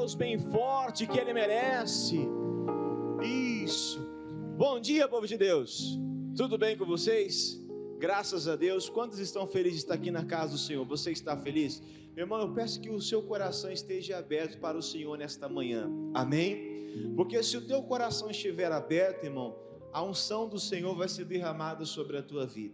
Deus bem forte que Ele merece. Isso. Bom dia, povo de Deus. Tudo bem com vocês? Graças a Deus. Quantos estão felizes de estar aqui na casa do Senhor? Você está feliz? Meu irmão, eu peço que o seu coração esteja aberto para o Senhor nesta manhã. Amém? Porque se o teu coração estiver aberto, irmão, a unção do Senhor vai ser derramada sobre a tua vida.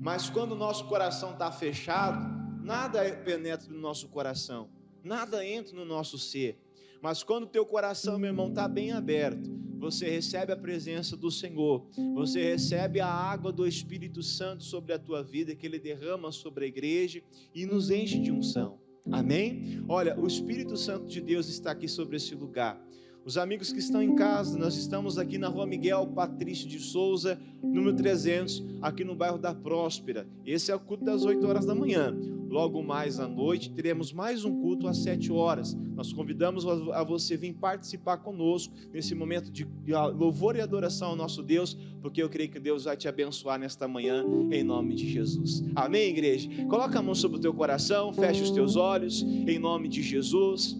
Mas quando o nosso coração está fechado, nada penetra no nosso coração, nada entra no nosso ser. Mas quando o teu coração, meu irmão, está bem aberto, você recebe a presença do Senhor, você recebe a água do Espírito Santo sobre a tua vida, que Ele derrama sobre a igreja e nos enche de unção. Amém? Olha, o Espírito Santo de Deus está aqui sobre esse lugar. Os amigos que estão em casa, nós estamos aqui na Rua Miguel Patrício de Souza, número 300, aqui no bairro da Próspera. Esse é o culto das 8 horas da manhã. Logo mais à noite, teremos mais um culto às 7 horas. Nós convidamos a você vir participar conosco nesse momento de louvor e adoração ao nosso Deus, porque eu creio que Deus vai te abençoar nesta manhã, em nome de Jesus. Amém, igreja? Coloca a mão sobre o teu coração, fecha os teus olhos, em nome de Jesus.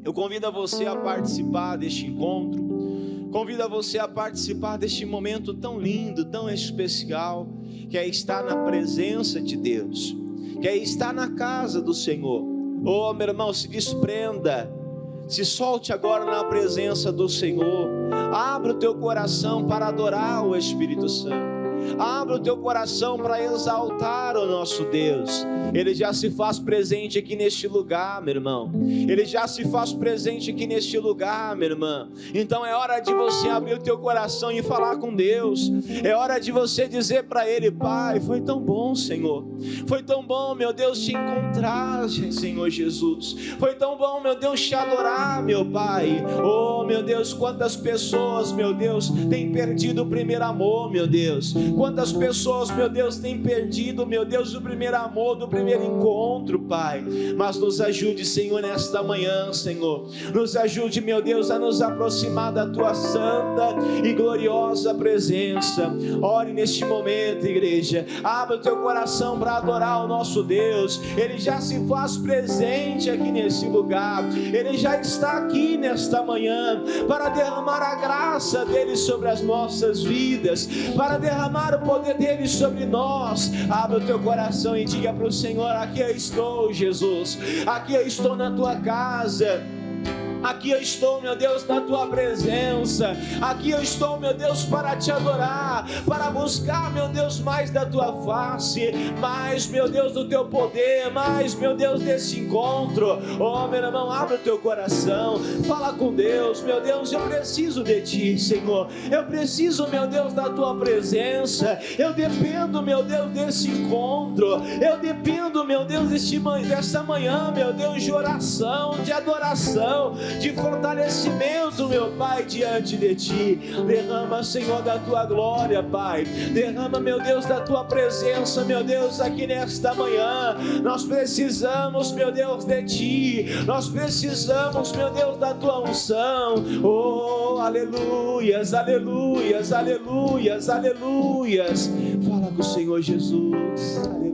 Eu convido você a participar deste encontro, convido você a participar deste momento tão lindo, tão especial, que é estar na presença de Deus, que é estar na casa do Senhor. Oh, meu irmão, se desprenda, se solte agora na presença do Senhor, abra o teu coração para adorar o Espírito Santo. Abra o teu coração para exaltar o nosso Deus. Ele já se faz presente aqui neste lugar, meu irmão. Ele já se faz presente aqui neste lugar, minha irmã. Então é hora de você abrir o teu coração e falar com Deus. É hora de você dizer para Ele: Pai, foi tão bom, Senhor. Foi tão bom, meu Deus, te encontrar, Senhor Jesus. Foi tão bom, meu Deus, te adorar, meu Pai. Oh, meu Deus, quantas pessoas, meu Deus, têm perdido o primeiro amor, meu Deus. Quantas pessoas, meu Deus, têm perdido, meu Deus, o primeiro amor, do primeiro encontro, Pai. Mas nos ajude, Senhor, nesta manhã, Senhor. Nos ajude, meu Deus, a nos aproximar da Tua santa e gloriosa presença. Ore neste momento, igreja. Abra o teu coração para adorar o nosso Deus. Ele já se faz presente aqui nesse lugar. Ele já está aqui nesta manhã para derramar a graça dele sobre as nossas vidas, para derramar o poder dele sobre nós. Abra o teu coração e diga para o Senhor: aqui eu estou, Jesus, aqui eu estou na tua casa. Aqui eu estou, meu Deus, na tua presença. Aqui eu estou, meu Deus, para te adorar, para buscar, meu Deus, mais da tua face, mais, meu Deus, do teu poder, mais, meu Deus, desse encontro. Oh, meu irmão, abre o teu coração, fala com Deus. Meu Deus, eu preciso de ti, Senhor. Eu preciso, meu Deus, da tua presença. Eu dependo, meu Deus, desse encontro. Eu dependo, meu Deus, dessa manhã, meu Deus, de oração, de adoração, de fortalecimento, meu Pai, diante de Ti. Derrama, Senhor, da Tua glória, Pai. Derrama, meu Deus, da Tua presença, meu Deus, aqui nesta manhã. Nós precisamos, meu Deus, de Ti. Nós precisamos, meu Deus, da Tua unção. Oh, aleluias, aleluias, aleluias, aleluias. Fala com o Senhor Jesus. Aleluias.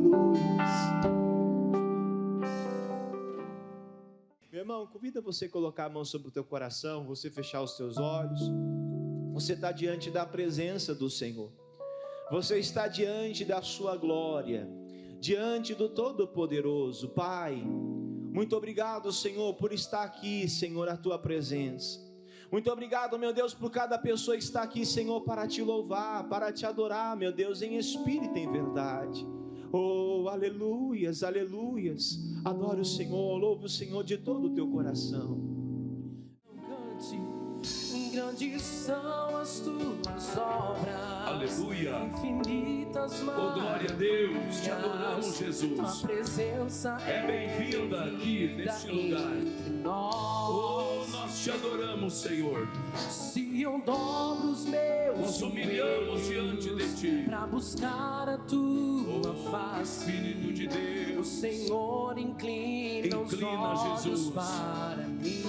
Meu irmão, convida você a colocar a mão sobre o teu coração, você fechar os teus olhos. Você está diante da presença do Senhor. Você está diante da sua glória, diante do Todo-Poderoso. Pai, muito obrigado, Senhor, por estar aqui, Senhor, a tua presença. Muito obrigado, meu Deus, por cada pessoa que está aqui, Senhor, para te louvar, para te adorar, meu Deus, em espírito e em verdade. Oh, aleluias, aleluias. Adore o Senhor, louve o Senhor de todo o teu coração. Cante, grandes são as tuas obras. Aleluia. Infinitas maravilhas. Oh, glória a Deus, te adoramos, Jesus. Tua presença É bem-vinda aqui neste lugar. Oh, nós te adoramos, Senhor. Se eu dobro os meus Nos humilhamos diante de ti. para buscar a tua face, Espírito de o Deus, Senhor inclina os olhos Jesus, para mim.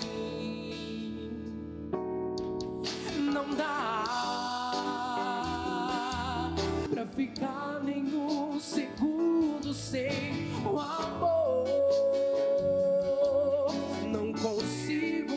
Não dá pra ficar nenhum segundo sem o amor. Não consigo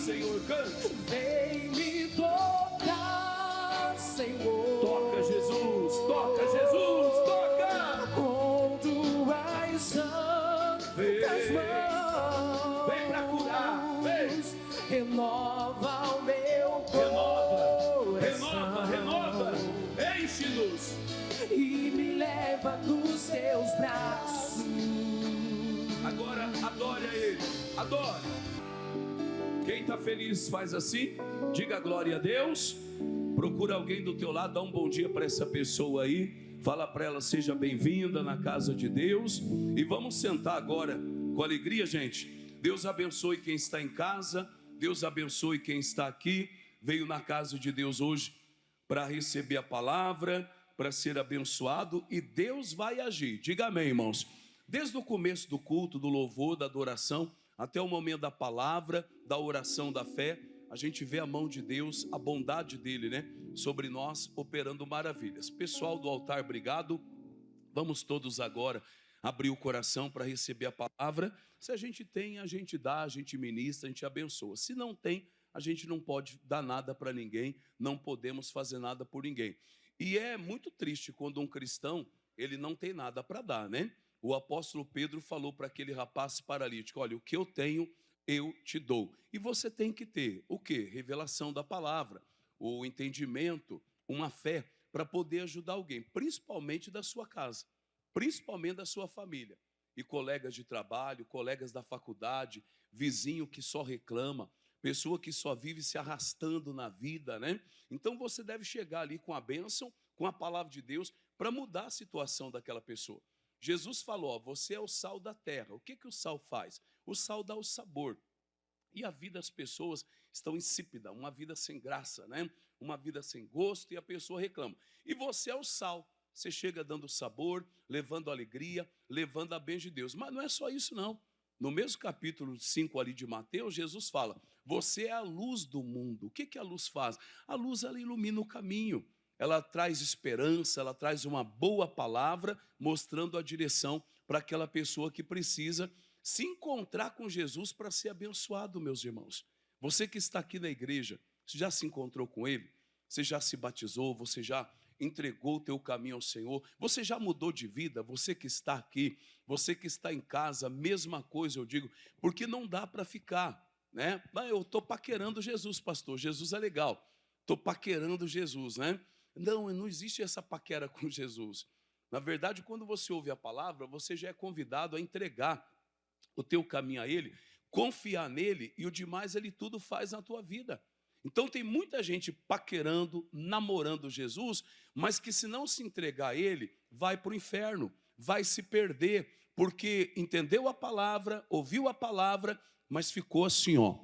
Senhor, cante. Vem me tocar, Senhor. Toca, Jesus, toca, Jesus, toca. Com tuas santas mãos. Vem pra curar, vem. Renova o meu Renova, renova. Enche-nos. e me leva nos teus braços. Agora adore a Ele, adore. Quem está feliz faz assim, diga glória a Deus. Procura alguém do teu lado, dá um bom dia para essa pessoa aí. Fala para ela, seja bem-vinda na casa de Deus. E vamos sentar agora com alegria, gente. Deus abençoe quem está em casa. Deus abençoe quem está aqui. Veio na casa de Deus hoje para receber a palavra, para ser abençoado. E Deus vai agir, diga amém, irmãos. Desde o começo do culto, do louvor, da adoração, até o momento da palavra, da oração, da fé, a gente vê a mão de Deus, a bondade dele, né, sobre nós, operando maravilhas. Pessoal do altar, obrigado. Vamos todos agora abrir o coração para receber a palavra. Se a gente tem, a gente dá, a gente ministra, a gente abençoa. Se não tem, a gente não pode dar nada para ninguém, não podemos fazer nada por ninguém. E é muito triste quando um cristão, ele não tem nada para dar, né? O apóstolo Pedro falou para aquele rapaz paralítico, olha, o que eu tenho, eu te dou. E você tem que ter o quê? Revelação da palavra, o entendimento, uma fé para poder ajudar alguém, principalmente da sua casa, principalmente da sua família. E colegas de trabalho, colegas da faculdade, vizinho que só reclama, pessoa que só vive se arrastando na vida, né? Então você deve chegar ali com a bênção, com a palavra de Deus, para mudar a situação daquela pessoa. Jesus falou, ó, você é o sal da terra. O que o sal faz? O sal dá o sabor. E a vida das pessoas estão insípida, uma vida sem graça, né? Uma vida sem gosto e a pessoa reclama. E você é o sal. Você chega dando sabor, levando alegria, levando a bênção de Deus. Mas não é só isso, não. No mesmo capítulo 5 ali de Mateus, Jesus fala, você é a luz do mundo. O que a luz faz? A luz, ela ilumina o caminho. Ela traz esperança, ela traz uma boa palavra, mostrando a direção para aquela pessoa que precisa se encontrar com Jesus para ser abençoado, meus irmãos. Você que está aqui na igreja, você já se encontrou com Ele? Você já se batizou? Você já entregou o teu caminho ao Senhor? Você já mudou de vida? Você que está aqui, você que está em casa, mesma coisa eu digo, porque não dá para ficar, né? Eu estou paquerando Jesus, pastor, Jesus é legal, estou paquerando Jesus, né? Não existe essa paquera com Jesus. Na verdade, quando você ouve a palavra, você já é convidado a entregar o teu caminho a Ele, confiar nele e o demais Ele tudo faz na tua vida. Então tem muita gente paquerando, namorando Jesus, mas que se não se entregar a Ele, vai para o inferno, vai se perder, porque entendeu a palavra, ouviu a palavra, mas ficou assim, ó.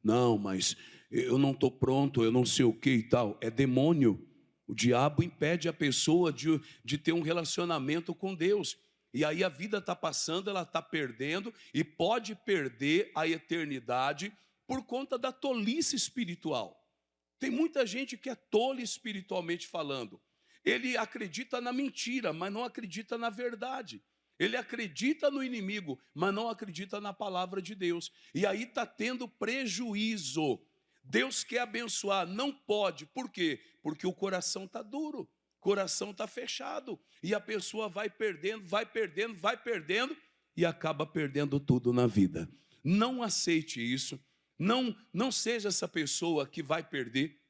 Não, mas eu não estou pronto, eu não sei o que e tal. É demônio. O diabo impede a pessoa de ter um relacionamento com Deus. E aí a vida está passando, ela está perdendo e pode perder a eternidade por conta da tolice espiritual. Tem muita gente que é tola espiritualmente falando. Ele acredita na mentira, mas não acredita na verdade. Ele acredita no inimigo, mas não acredita na palavra de Deus. E aí está tendo prejuízo. Deus quer abençoar, não pode. Por quê? Porque o coração está duro, o coração está fechado. E a pessoa vai perdendo, e acaba perdendo tudo na vida. Não aceite isso. Não seja essa pessoa que vai perder,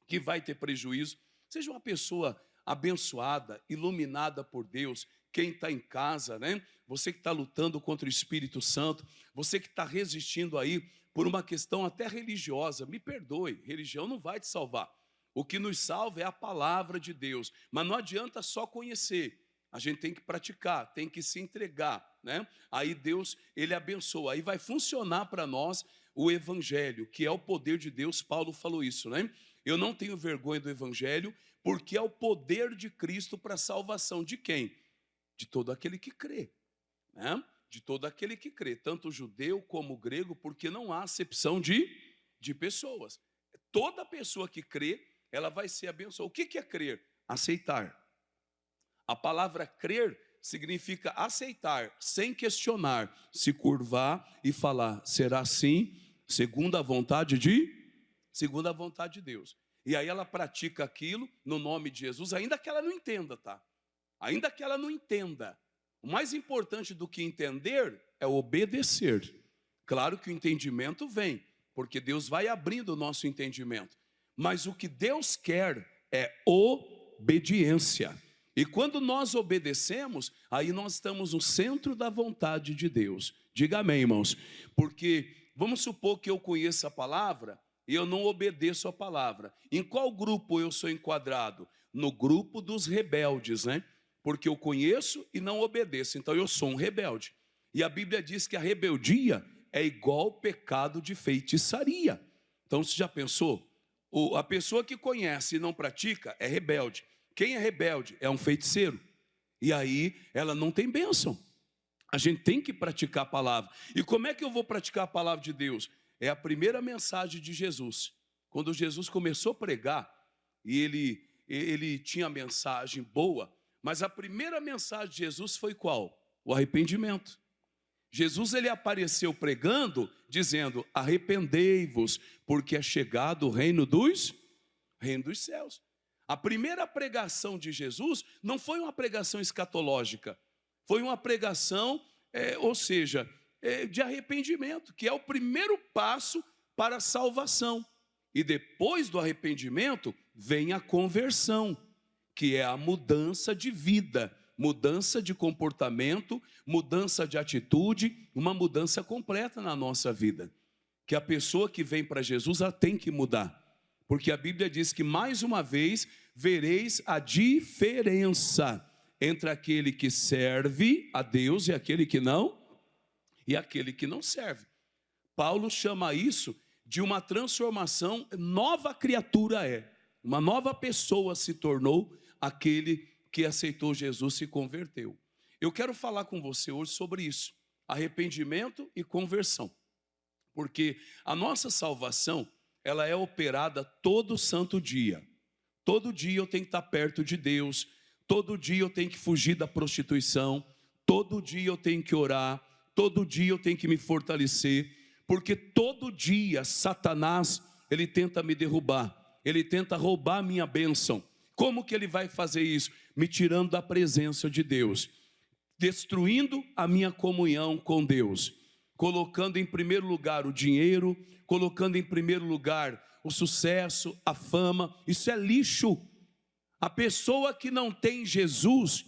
que vai ter prejuízo. Seja uma pessoa abençoada, iluminada por Deus. Quem está em casa, né? Você que está lutando contra o Espírito Santo, você que está resistindo aí por uma questão até religiosa, me perdoe, religião não vai te salvar. O que nos salva é a palavra de Deus, mas não adianta só conhecer, a gente tem que praticar, tem que se entregar, né? Aí Deus, Ele abençoa, aí vai funcionar para nós o Evangelho, que é o poder de Deus. Paulo falou isso, né? Eu não tenho vergonha do Evangelho, porque é o poder de Cristo para a salvação de quem? De todo aquele que crê, né? De todo aquele que crê, tanto o judeu como o grego, porque não há acepção de pessoas. Toda pessoa que crê, ela vai ser abençoada. O que é crer? Aceitar. A palavra crer significa aceitar, sem questionar, se curvar e falar, será assim, Segundo a vontade de Deus. E aí ela pratica aquilo no nome de Jesus, ainda que ela não entenda, tá? Ainda que ela não entenda. O mais importante do que entender é obedecer. Claro que o entendimento vem, porque Deus vai abrindo o nosso entendimento. Mas o que Deus quer é obediência. E quando nós obedecemos, aí nós estamos no centro da vontade de Deus. Diga amém, irmãos. Porque vamos supor que eu conheça a palavra e eu não obedeço a palavra. Em qual grupo eu sou enquadrado? No grupo dos rebeldes, né? Porque eu conheço e não obedeço, então eu sou um rebelde. E a Bíblia diz que a rebeldia é igual ao pecado de feitiçaria. Então você já pensou? A pessoa que conhece e não pratica é rebelde. Quem é rebelde? É um feiticeiro. E aí ela não tem bênção. A gente tem que praticar a palavra. E como é que eu vou praticar a palavra de Deus? É a primeira mensagem de Jesus. Quando Jesus começou a pregar, e ele tinha a mensagem boa, mas a primeira mensagem de Jesus foi qual? O arrependimento. Jesus ele apareceu pregando, dizendo, arrependei-vos, porque é chegado o reino dos céus. A primeira pregação de Jesus não foi uma pregação escatológica, foi uma pregação, de arrependimento, que é o primeiro passo para a salvação. E depois do arrependimento vem a conversão, que é a mudança de vida, mudança de comportamento, mudança de atitude, uma mudança completa na nossa vida. Que a pessoa que vem para Jesus, ela tem que mudar. Porque a Bíblia diz que, mais uma vez, vereis a diferença entre aquele que serve a Deus e aquele que não serve. Paulo chama isso de uma transformação, nova criatura é. Uma nova pessoa se tornou aquele que aceitou Jesus, se converteu. Eu quero falar com você hoje sobre isso, arrependimento e conversão. Porque a nossa salvação, ela é operada todo santo dia. Todo dia eu tenho que estar perto de Deus, todo dia eu tenho que fugir da prostituição, todo dia eu tenho que orar, todo dia eu tenho que me fortalecer, porque todo dia Satanás, ele tenta me derrubar, ele tenta roubar a minha bênção. Como que ele vai fazer isso? Me tirando da presença de Deus, destruindo a minha comunhão com Deus, colocando em primeiro lugar o dinheiro, colocando em primeiro lugar o sucesso, a fama. Isso é lixo. A pessoa que não tem Jesus,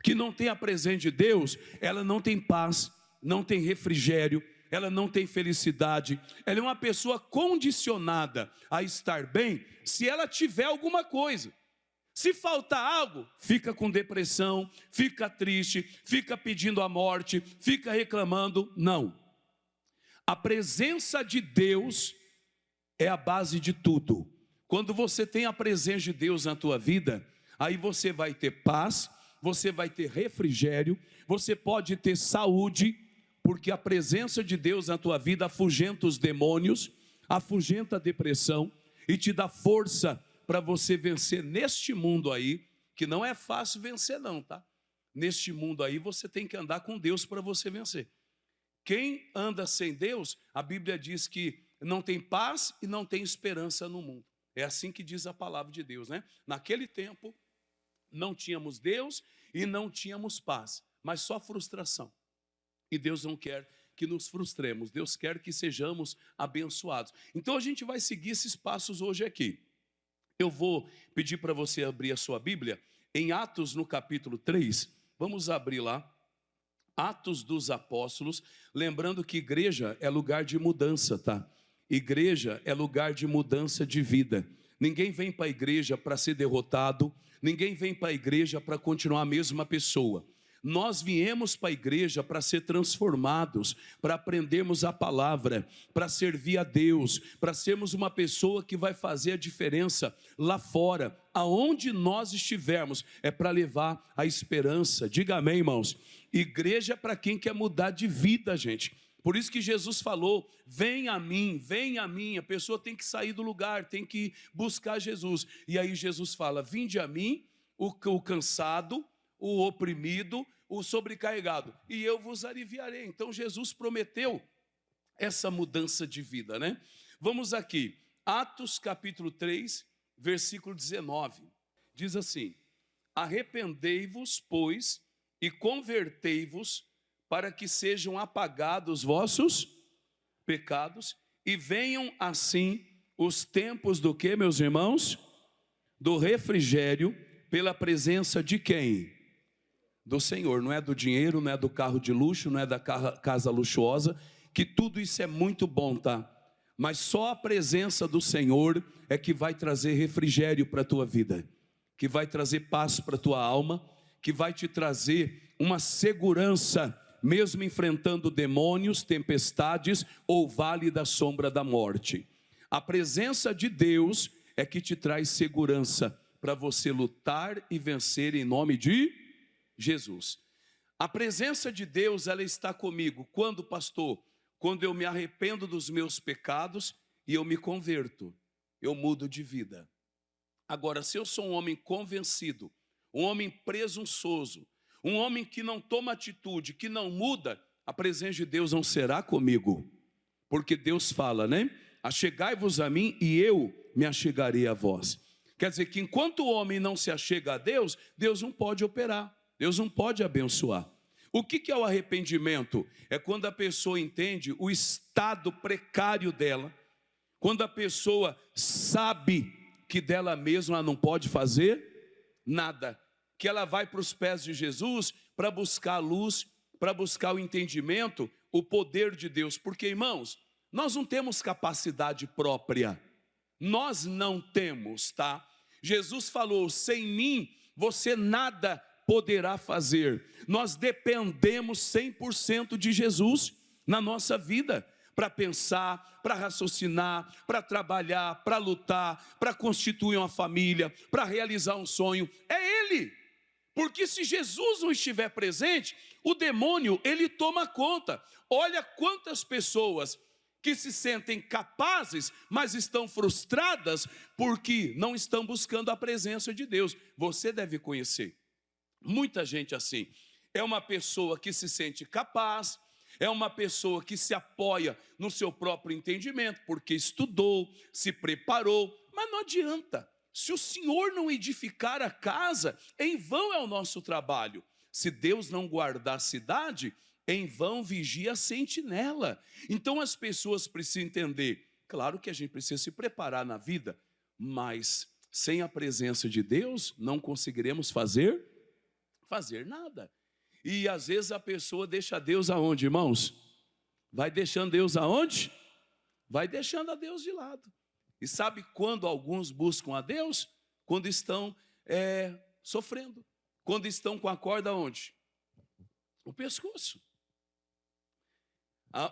que não tem a presença de Deus, ela não tem paz, não tem refrigério, ela não tem felicidade, ela é uma pessoa condicionada a estar bem se ela tiver alguma coisa. Se faltar algo, fica com depressão, fica triste, fica pedindo a morte, fica reclamando. Não. A presença de Deus é a base de tudo. Quando você tem a presença de Deus na tua vida, aí você vai ter paz, você vai ter refrigério, você pode ter saúde, porque a presença de Deus na tua vida afugenta os demônios, afugenta a depressão e te dá força para você vencer neste mundo aí, que não é fácil vencer não, tá? Neste mundo aí você tem que andar com Deus para você vencer. Quem anda sem Deus, a Bíblia diz que não tem paz e não tem esperança no mundo. É assim que diz a palavra de Deus, né? Naquele tempo, não tínhamos Deus e não tínhamos paz, mas só frustração. E Deus não quer que nos frustremos, Deus quer que sejamos abençoados. Então a gente vai seguir esses passos hoje aqui. Eu vou pedir para você abrir a sua Bíblia em Atos no capítulo 3. Vamos abrir lá, Atos dos Apóstolos. Lembrando que igreja é lugar de mudança, tá? Igreja é lugar de mudança de vida. Ninguém vem para a igreja para ser derrotado, ninguém vem para a igreja para continuar a mesma pessoa. Nós viemos para a igreja para ser transformados, para aprendermos a palavra, para servir a Deus, para sermos uma pessoa que vai fazer a diferença lá fora, aonde nós estivermos, é para levar a esperança. Diga amém, irmãos. Igreja é para quem quer mudar de vida, gente. Por isso que Jesus falou, vem a mim, a pessoa tem que sair do lugar, tem que buscar Jesus. E aí Jesus fala, vinde a mim, o cansado, o oprimido, o sobrecarregado, e eu vos aliviarei. Então Jesus prometeu essa mudança de vida, né? Vamos aqui, Atos capítulo 3, versículo 19, diz assim: arrependei-vos, pois, e convertei-vos, para que sejam apagados vossos pecados, e venham assim os tempos do que, meus irmãos? Do refrigério, pela presença de quem? Do Senhor. Não é do dinheiro, não é do carro de luxo, não é da casa luxuosa, que tudo isso é muito bom, tá? Mas só a presença do Senhor é que vai trazer refrigério para a tua vida, que vai trazer paz para a tua alma, que vai te trazer uma segurança, mesmo enfrentando demônios, tempestades ou vale da sombra da morte. A presença de Deus é que te traz segurança para você lutar e vencer em nome de Jesus. A presença de Deus, ela está comigo. Quando, pastor? Quando eu me arrependo dos meus pecados e eu me converto, eu mudo de vida. Agora, se eu sou um homem convencido, um homem presunçoso, um homem que não toma atitude, que não muda, a presença de Deus não será comigo. Porque Deus fala, né? Achegai-vos a mim e eu me achegarei a vós. Quer dizer que enquanto o homem não se achega a Deus, Deus não pode operar, Deus não pode abençoar. O que é o arrependimento? É quando a pessoa entende o estado precário dela, quando a pessoa sabe que dela mesma ela não pode fazer nada, que ela vai para os pés de Jesus para buscar a luz, para buscar o entendimento, o poder de Deus. Porque, irmãos, nós não temos capacidade própria, nós não temos, tá? Jesus falou, sem mim você nada poderá fazer. Nós dependemos 100% de Jesus na nossa vida, para pensar, para raciocinar, para trabalhar, para lutar, para constituir uma família, para realizar um sonho. É Ele, porque se Jesus não estiver presente, o demônio, ele toma conta. Olha quantas pessoas que se sentem capazes, mas estão frustradas, porque não estão buscando a presença de Deus. Você deve conhecer muita gente assim. É uma pessoa que se sente capaz, é uma pessoa que se apoia no seu próprio entendimento, porque estudou, se preparou, mas não adianta. Se o Senhor não edificar a casa, em vão é o nosso trabalho. Se Deus não guardar a cidade, em vão vigia a sentinela. Então as pessoas precisam entender, claro que a gente precisa se preparar na vida, mas sem a presença de Deus, não conseguiremos fazer nada. E às vezes a pessoa deixa Deus aonde, irmãos? Vai deixando Deus aonde? Vai deixando a Deus de lado. E sabe quando alguns buscam a Deus? Quando estão sofrendo. Quando estão com a corda onde? No pescoço.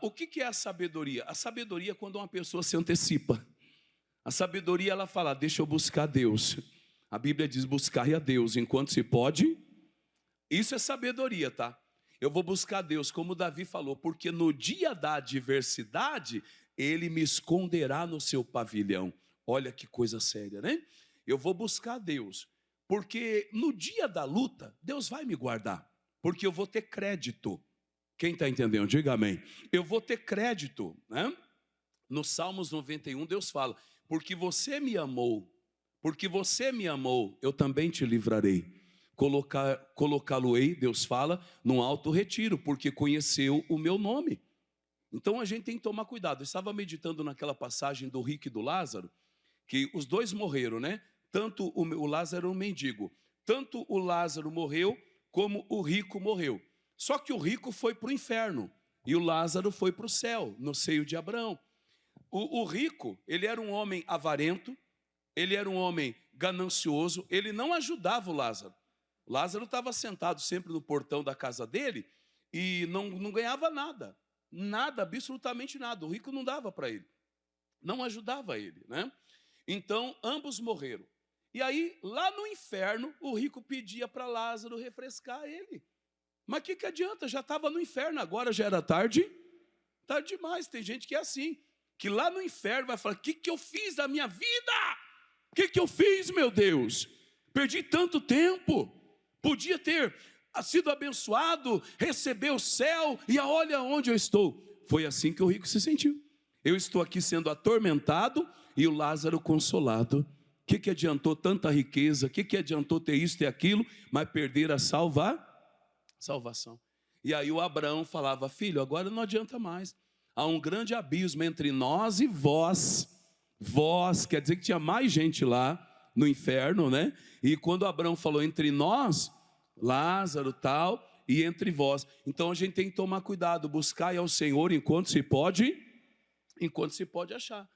O que é a sabedoria? A sabedoria é quando uma pessoa se antecipa. A sabedoria, ela fala, deixa eu buscar Deus. A Bíblia diz, buscar a Deus enquanto se pode. Isso é sabedoria, tá? Eu vou buscar Deus, como Davi falou, porque no dia da adversidade, Ele me esconderá no seu pavilhão. Olha que coisa séria, né? Eu vou buscar Deus, porque no dia da luta, Deus vai me guardar, porque eu vou ter crédito. Quem está entendendo? Diga amém. Eu vou ter crédito, né? No Salmos 91, Deus fala, porque você me amou, eu também te livrarei. Colocá-lo-ei, Deus fala, num alto retiro, porque conheceu o meu nome. Então a gente tem que tomar cuidado. Eu estava meditando naquela passagem do rico e do Lázaro, que os dois morreram, né? Tanto o Lázaro era um mendigo, tanto o Lázaro morreu, como o rico morreu. Só que o rico foi para o inferno, e o Lázaro foi para o céu, no seio de Abraão. O rico, ele era um homem avarento, ele era um homem ganancioso, ele não ajudava o Lázaro. O Lázaro estava sentado sempre no portão da casa dele e não ganhava nada, absolutamente nada. O rico não dava para ele, não ajudava ele, né? Então, ambos morreram. E aí, lá no inferno, o rico pedia para Lázaro refrescar ele. Mas o que adianta? Já estava no inferno, agora já era tarde demais. Tem gente que é assim, que lá no inferno vai falar, o que eu fiz da minha vida? O que eu fiz, meu Deus? Perdi tanto tempo. Podia ter sido abençoado, receber o céu, e olha onde eu estou. Foi assim que o rico se sentiu. Eu estou aqui sendo atormentado e o Lázaro consolado. O que adiantou tanta riqueza? O que adiantou ter isso e aquilo, mas perder a salvação? E aí o Abraão falava: filho, agora não adianta mais. Há um grande abismo entre nós e vós. Vós, quer dizer que tinha mais gente lá no inferno, né? E quando Abraão falou entre nós, Lázaro tal, e entre vós. Então a gente tem que tomar cuidado, buscar ao Senhor enquanto se pode achar.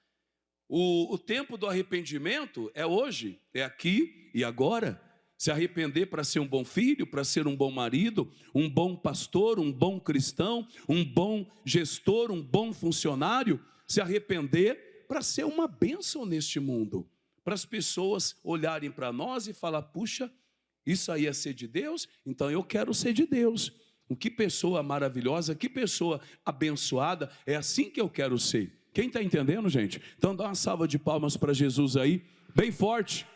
O tempo do arrependimento é hoje, é aqui e agora. Se arrepender para ser um bom filho, para ser um bom marido, um bom pastor, um bom cristão, um bom gestor, um bom funcionário. Se arrepender para ser uma bênção neste mundo. Para as pessoas olharem para nós e falar: puxa, isso aí é ser de Deus? Então eu quero ser de Deus. Que pessoa maravilhosa, que pessoa abençoada, é assim que eu quero ser. Quem está entendendo, gente? Então dá uma salva de palmas para Jesus aí, bem forte.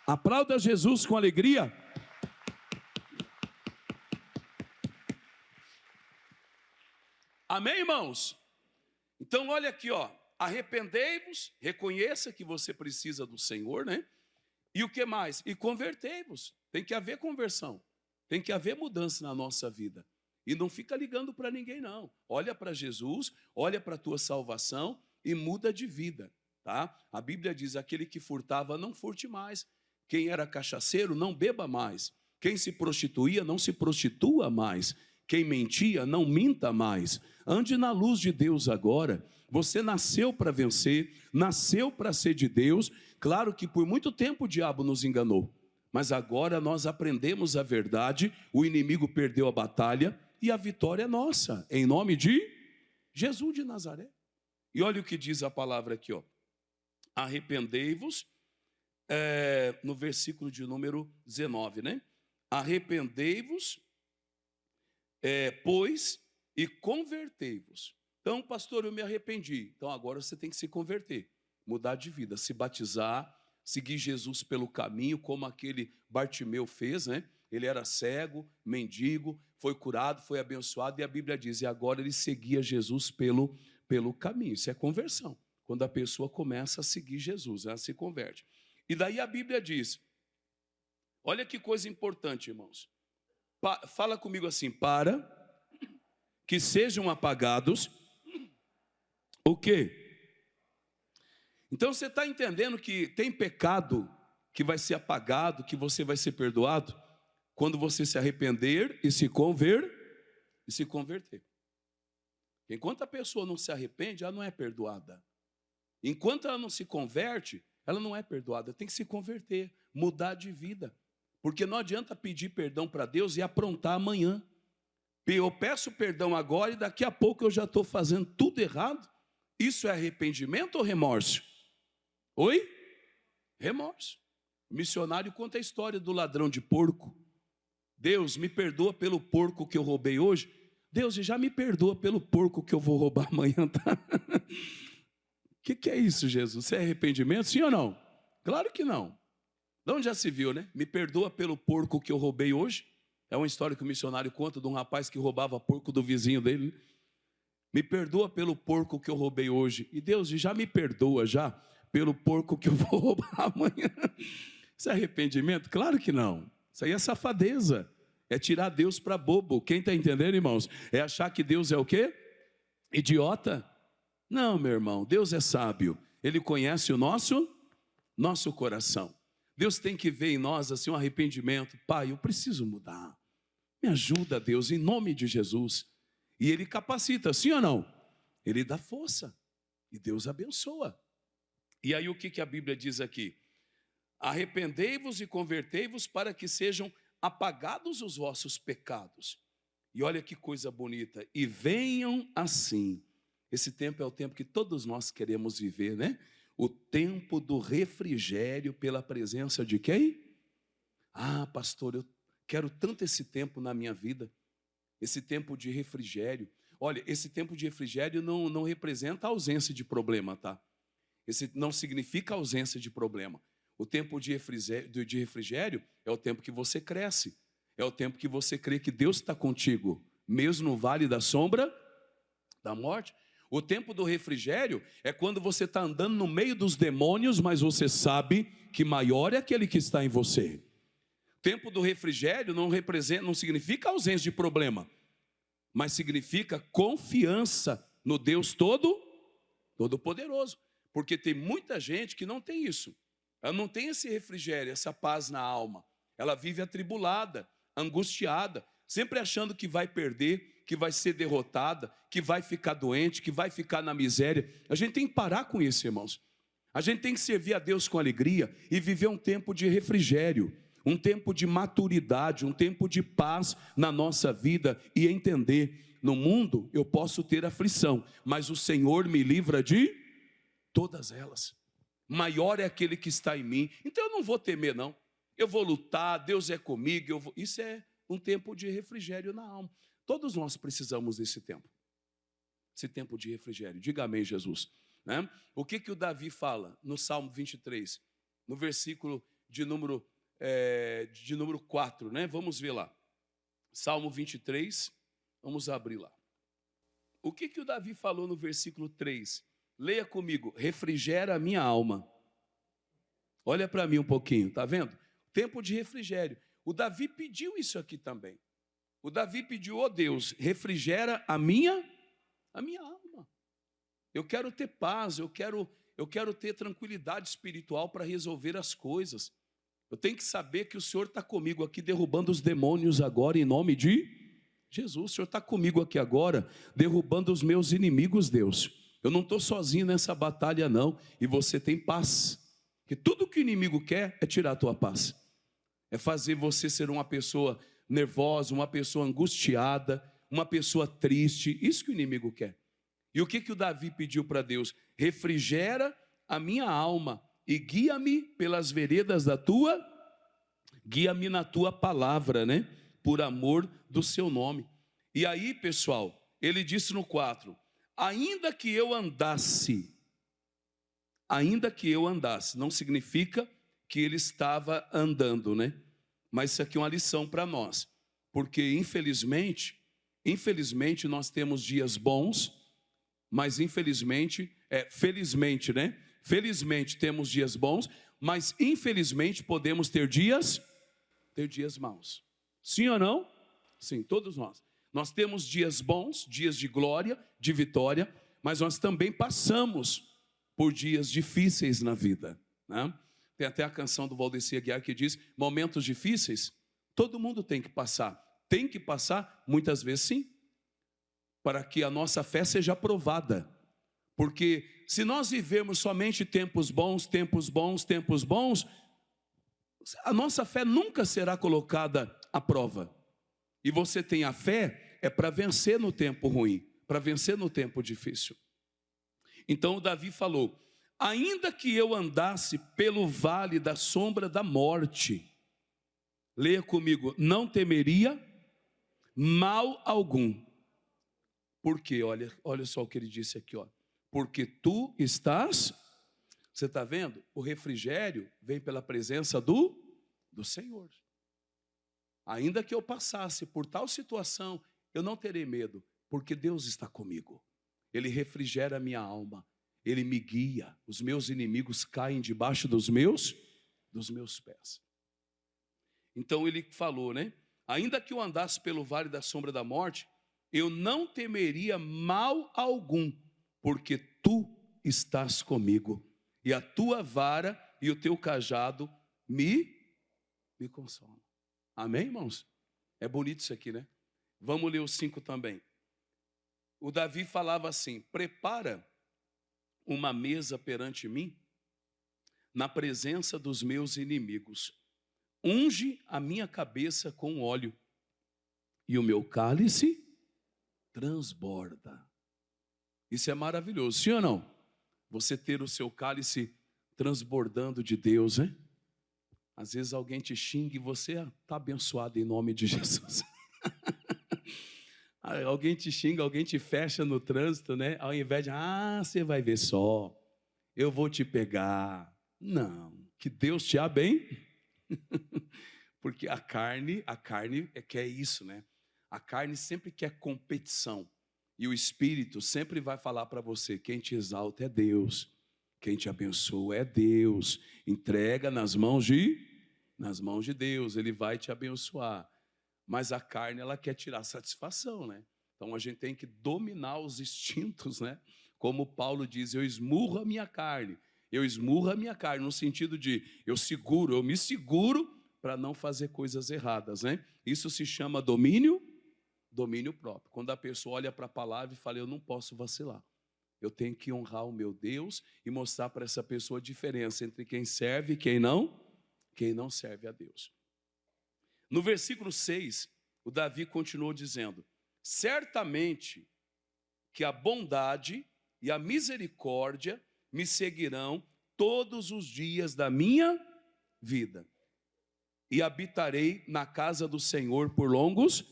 Aplauda Jesus com alegria. Amém, irmãos? Então olha aqui, ó. Arrependei-vos, reconheça que você precisa do Senhor, né? E o que mais? E convertei-vos. Tem que haver conversão. Tem que haver mudança na nossa vida. E não fica ligando para ninguém, não. Olha para Jesus, olha para a tua salvação e muda de vida, tá? A Bíblia diz: aquele que furtava, não furte mais. Quem era cachaceiro, não beba mais. Quem se prostituía, não se prostitua mais. Quem mentia, não minta mais. Ande na luz de Deus agora. Você nasceu para vencer, nasceu para ser de Deus. Claro que por muito tempo o diabo nos enganou, mas agora nós aprendemos a verdade, o inimigo perdeu a batalha e a vitória é nossa, em nome de Jesus de Nazaré. E olha o que diz a palavra aqui, ó. Arrependei-vos, no versículo de número 19, né? Arrependei-vos, pois, e convertei-vos. Então, pastor, eu me arrependi. Então agora você tem que se converter, mudar de vida, se batizar, seguir Jesus pelo caminho, como aquele Bartimeu fez, né? Ele era cego, mendigo, foi curado, foi abençoado, e a Bíblia diz: e agora ele seguia Jesus pelo caminho. Isso é conversão. Quando a pessoa começa a seguir Jesus, ela se converte. E daí a Bíblia diz, olha que coisa importante, irmãos. Fala comigo assim: para que sejam apagados o quê? Então você está entendendo que tem pecado que vai ser apagado, que você vai ser perdoado, quando você se arrepender e se converter. Enquanto a pessoa não se arrepende, ela não é perdoada. Enquanto ela não se converte, ela não é perdoada. Tem que se converter, mudar de vida. Porque não adianta pedir perdão para Deus e aprontar amanhã. Eu peço perdão agora e daqui a pouco eu já estou fazendo tudo errado. Isso é arrependimento ou remorso? Oi? Remorso. O missionário conta a história do ladrão de porco. Deus, me perdoa pelo porco que eu roubei hoje. Deus, já me perdoa pelo porco que eu vou roubar amanhã, tá? O que é isso, Jesus? Isso é arrependimento, sim ou não? Claro que não. De onde já se viu, né? Me perdoa pelo porco que eu roubei hoje. É uma história que o missionário conta de um rapaz que roubava porco do vizinho dele. Me perdoa pelo porco que eu roubei hoje. E Deus, já me perdoa já pelo porco que eu vou roubar amanhã. Isso é arrependimento? Claro que não. Isso aí é safadeza. É tirar Deus para bobo. Quem está entendendo, irmãos? É achar que Deus é o quê? Idiota? Não, meu irmão. Deus é sábio. Ele conhece o nosso coração. Deus tem que ver em nós assim um arrependimento. Pai, eu preciso mudar. Me ajuda, Deus, em nome de Jesus. E Ele capacita, sim ou não? Ele dá força. E Deus abençoa. E aí o que a Bíblia diz aqui? Arrependei-vos e convertei-vos para que sejam apagados os vossos pecados. E olha que coisa bonita. E venham assim. Esse tempo é o tempo que todos nós queremos viver, né? O tempo do refrigério pela presença de quem? Ah, pastor, eu quero tanto esse tempo na minha vida. Esse tempo de refrigério. Olha, esse tempo de refrigério não representa a ausência de problema, tá? Esse não significa ausência de problema. O tempo de refrigério é o tempo que você cresce. É o tempo que você crê que Deus está contigo, mesmo no vale da sombra da morte. O tempo do refrigério é quando você está andando no meio dos demônios, mas você sabe que maior é aquele que está em você. Tempo do refrigério não significa ausência de problema, mas significa confiança no Deus Todo-Poderoso. Porque tem muita gente que não tem isso. Ela não tem esse refrigério, essa paz na alma. Ela vive atribulada, angustiada, sempre achando que vai perder, que vai ser derrotada, que vai ficar doente, que vai ficar na miséria. A gente tem que parar com isso, irmãos. A gente tem que servir a Deus com alegria e viver um tempo de refrigério, um tempo de maturidade, um tempo de paz na nossa vida e entender, no mundo eu posso ter aflição, mas o Senhor me livra de todas elas. Maior é aquele que está em mim, então eu não vou temer não, eu vou lutar, Deus é comigo, isso é um tempo de refrigério na alma. Todos nós precisamos desse tempo, esse tempo de refrigério. Diga amém, Jesus, né? O que o Davi fala no Salmo 23, no versículo de número 4, né? Vamos ver lá, Salmo 23, vamos abrir lá. O que o Davi falou no versículo 3? Leia comigo: refrigera a minha alma. Olha para mim um pouquinho, tá vendo? Tempo de refrigério. O Davi pediu isso aqui também. O Davi pediu: ó Deus, refrigera a minha alma. Eu quero ter paz, eu quero ter tranquilidade espiritual para resolver as coisas. Eu tenho que saber que o Senhor está comigo aqui, derrubando os demônios agora, em nome de Jesus. O Senhor está comigo aqui agora, derrubando os meus inimigos, Deus. Eu não estou sozinho nessa batalha não, e você tem paz. Que tudo que o inimigo quer é tirar a tua paz. É fazer você ser uma pessoa nervosa, uma pessoa angustiada, uma pessoa triste. Isso que o inimigo quer. E o que o Davi pediu para Deus? Refrigera a minha alma e guia-me pelas veredas da tua, guia-me na tua palavra, né? Por amor do seu nome. E aí, pessoal, ele disse no 4, ainda que eu andasse, não significa que ele estava andando, né? Mas isso aqui é uma lição para nós, porque infelizmente nós temos dias bons, mas felizmente, né? Felizmente temos dias bons, mas infelizmente podemos ter dias maus. Sim ou não? Sim, todos nós. Nós temos dias bons, dias de glória, de vitória, mas nós também passamos por dias difíceis na vida, né? Tem até a canção do Valdeci Aguiar que diz: momentos difíceis, todo mundo tem que passar. Tem que passar, muitas vezes sim, para que a nossa fé seja aprovada. Porque se nós vivermos somente tempos bons, a nossa fé nunca será colocada à prova. E você tem a fé para vencer no tempo ruim, para vencer no tempo difícil. Então o Davi falou: ainda que eu andasse pelo vale da sombra da morte, leia comigo, não temeria mal algum. Por quê? Olha só o que ele disse aqui, ó. Porque tu estás, você está vendo? O refrigério vem pela presença do Senhor. Ainda que eu passasse por tal situação, eu não terei medo, porque Deus está comigo. Ele refrigera a minha alma, Ele me guia, os meus inimigos caem debaixo dos meus pés. Então ele falou, né? Ainda que eu andasse pelo vale da sombra da morte, eu não temeria mal algum, porque tu estás comigo, e a tua vara e o teu cajado me consolam. Amém, irmãos? É bonito isso aqui, né? Vamos ler o 5 também. O Davi falava assim: prepara uma mesa perante mim, na presença dos meus inimigos. Unge a minha cabeça com óleo, e o meu cálice transborda. Isso é maravilhoso, sim ou não? Você ter o seu cálice transbordando de Deus, hein? Às vezes alguém te xinga e você está abençoado em nome de Jesus. Alguém te xinga, alguém te fecha no trânsito, né? Ao invés de, você vai ver só, eu vou te pegar. Não, que Deus te abençoe. Porque a carne quer isso, né? A carne sempre quer competição. E o Espírito sempre vai falar para você: quem te exalta é Deus, quem te abençoa é Deus. Entrega nas mãos de Deus, Ele vai te abençoar. Mas a carne, ela quer tirar satisfação, né? Então a gente tem que dominar os instintos, né? Como Paulo diz: eu esmurro a minha carne. Eu esmurro a minha carne, no sentido de eu me seguro para não fazer coisas erradas, né? Isso se chama domínio próprio. Quando a pessoa olha para a palavra e fala: eu não posso vacilar. Eu tenho que honrar o meu Deus e mostrar para essa pessoa a diferença entre quem serve e quem não serve a Deus. No versículo 6, o Davi continuou dizendo: certamente que a bondade e a misericórdia me seguirão todos os dias da minha vida, e habitarei na casa do Senhor por longos.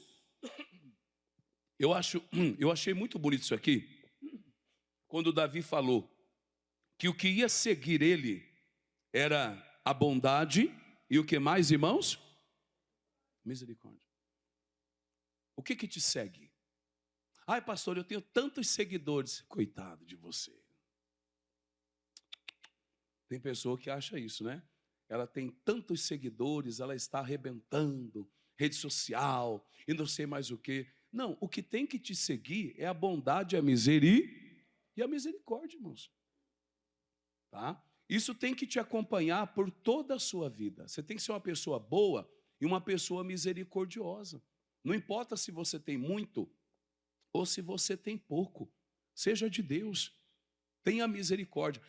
Eu achei muito bonito isso aqui, quando Davi falou que o que ia seguir ele era a bondade e o que mais, irmãos? Misericórdia. O que te segue? Ai, pastor, eu tenho tantos seguidores. Coitado de você. Tem pessoa que acha isso, né? Ela tem tantos seguidores, ela está arrebentando, rede social e não sei mais o quê. Não, o que tem que te seguir é a bondade e a misericórdia, irmãos. Tá? Isso tem que te acompanhar por toda a sua vida. Você tem que ser uma pessoa boa e uma pessoa misericordiosa. Não importa se você tem muito ou se você tem pouco. Seja de Deus. Tenha misericórdia.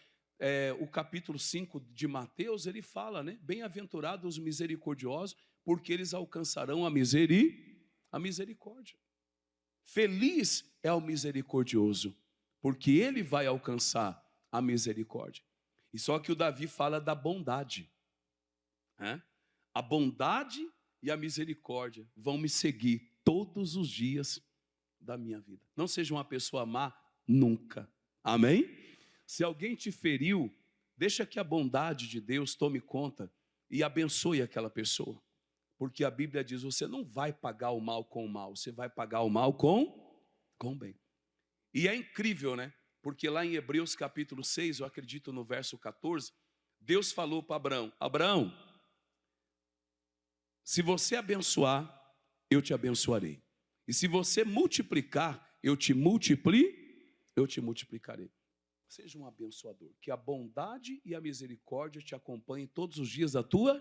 O capítulo 5 de Mateus, ele fala, né? Bem-aventurados os misericordiosos, porque eles alcançarão a misericórdia. Feliz é o misericordioso, porque ele vai alcançar a misericórdia. E só que o Davi fala da bondade. Né? A bondade e a misericórdia vão me seguir todos os dias da minha vida. Não seja uma pessoa má nunca. Amém? Se alguém te feriu, deixa que a bondade de Deus tome conta e abençoe aquela pessoa. Porque a Bíblia diz: você não vai pagar o mal com o mal, você vai pagar o mal com o bem. E é incrível, né? Porque lá em Hebreus capítulo 6, eu acredito no verso 14, Deus falou para Abraão: Abraão, se você abençoar, eu te abençoarei. E se você multiplicar, eu te multiplicarei. Seja um abençoador, que a bondade e a misericórdia te acompanhem todos os dias da tua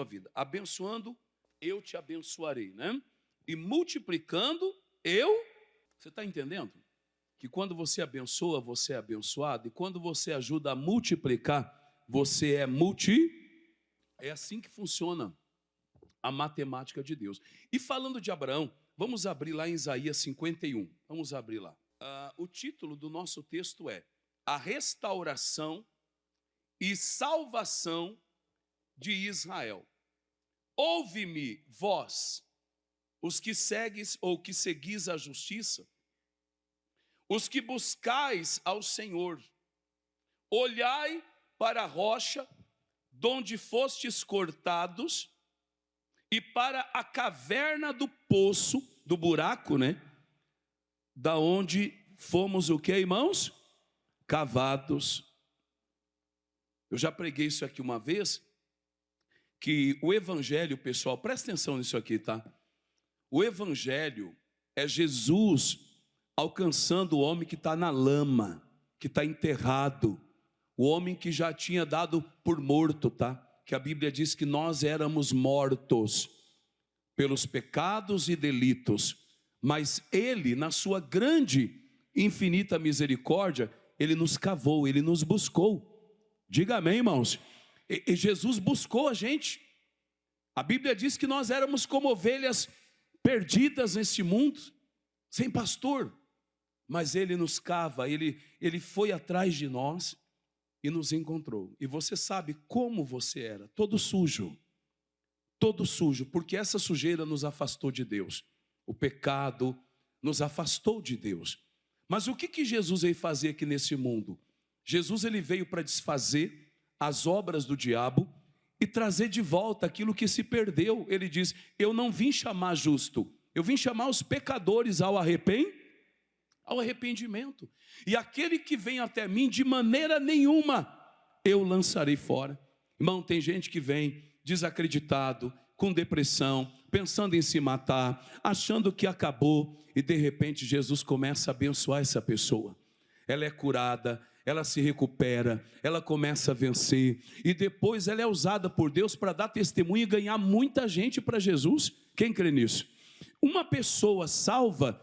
vida. Abençoando, eu te abençoarei, né? E multiplicando, você está entendendo? Que quando você abençoa, você é abençoado, e quando você ajuda a multiplicar, você é assim que funciona a matemática de Deus. E falando de Abraão, vamos abrir lá em Isaías 51. Vamos abrir lá. O título do nosso texto é A Restauração e Salvação de Israel. Ouve-me, vós, os que segues ou que seguis a justiça, os que buscais ao Senhor. Olhai para a rocha, donde fostes cortados, e para a caverna do poço, do buraco, né? Da onde fomos o que, irmãos? Cavados. Eu já preguei isso aqui uma vez, que o evangelho, pessoal, presta atenção nisso aqui, tá? O evangelho é Jesus alcançando o homem que está na lama, que está enterrado, o homem que já tinha dado por morto, tá? Que a Bíblia diz que nós éramos mortos pelos pecados e delitos, mas Ele, na sua grande, infinita misericórdia, Ele nos cavou, Ele nos buscou. Diga amém, irmãos. E Jesus buscou a gente. A Bíblia diz que nós éramos como ovelhas perdidas neste mundo, sem pastor, mas Ele nos cava, Ele foi atrás de nós e nos encontrou. E você sabe como você era, todo sujo, porque essa sujeira nos afastou de Deus. O pecado nos afastou de Deus. Mas o que Jesus veio fazer aqui nesse mundo? Jesus ele veio para desfazer as obras do diabo e trazer de volta aquilo que se perdeu. Ele diz: eu não vim chamar justo, eu vim chamar os pecadores ao ao arrependimento. E aquele que vem até mim, de maneira nenhuma eu lançarei fora. Irmão, tem gente que vem desacreditado, com depressão, pensando em se matar, achando que acabou, e de repente Jesus começa a abençoar essa pessoa. Ela é curada, ela se recupera, ela começa a vencer, e depois ela é usada por Deus para dar testemunho e ganhar muita gente para Jesus. Quem crê nisso? Uma pessoa salva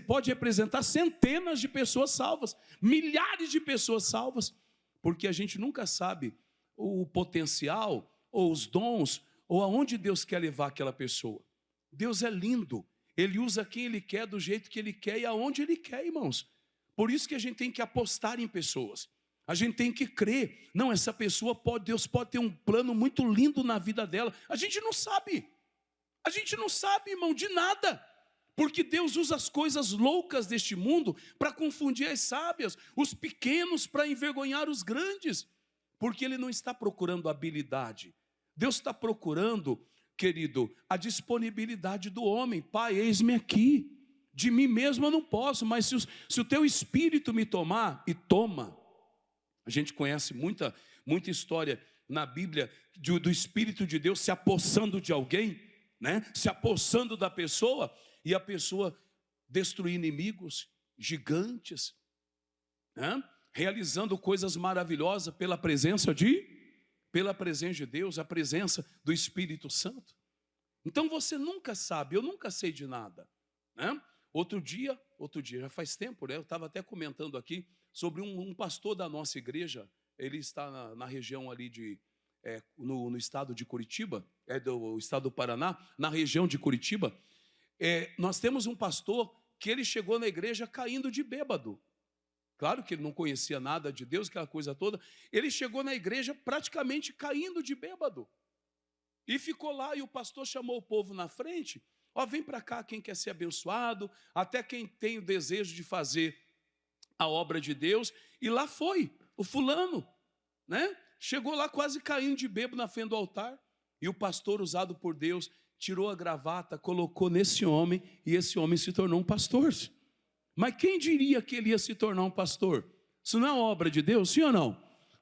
pode representar centenas de pessoas salvas, milhares de pessoas salvas, porque a gente nunca sabe o potencial, ou os dons, ou aonde Deus quer levar aquela pessoa. Deus é lindo, Ele usa quem Ele quer, do jeito que Ele quer e aonde Ele quer, irmãos. Por isso que a gente tem que apostar em pessoas, a gente tem que crer. Não, essa pessoa Deus pode ter um plano muito lindo na vida dela. A gente não sabe, irmão, de nada, porque Deus usa as coisas loucas deste mundo para confundir as sábias, os pequenos para envergonhar os grandes, porque Ele não está procurando habilidade, Deus está procurando, querido, a disponibilidade do homem. Pai, eis-me aqui, de mim mesmo eu não posso, mas se o teu Espírito me tomar, e toma. A gente conhece muita história na Bíblia do Espírito de Deus se apossando de alguém, né? Se apossando da pessoa, e a pessoa destruir inimigos, gigantes, né? Realizando coisas maravilhosas pela presença de Deus, a presença do Espírito Santo. Então você nunca sabe, eu nunca sei de nada, né? Outro dia, já faz tempo, né? Eu estava até comentando aqui sobre um pastor da nossa igreja. Ele está na região ali no estado de Curitiba, do estado do Paraná, na região de Curitiba. Nós temos um pastor que ele chegou na igreja caindo de bêbado. Claro que ele não conhecia nada de Deus, aquela coisa toda. Ele chegou na igreja praticamente caindo de bêbado. E ficou lá, e o pastor chamou o povo na frente. Ó, vem para cá quem quer ser abençoado, até quem tem o desejo de fazer a obra de Deus. E lá foi o fulano, né? Chegou lá quase caindo de bêbado na frente do altar. E o pastor, usado por Deus, tirou a gravata, colocou nesse homem, e esse homem se tornou um pastor. Mas quem diria que ele ia se tornar um pastor? Isso não é obra de Deus, sim ou não?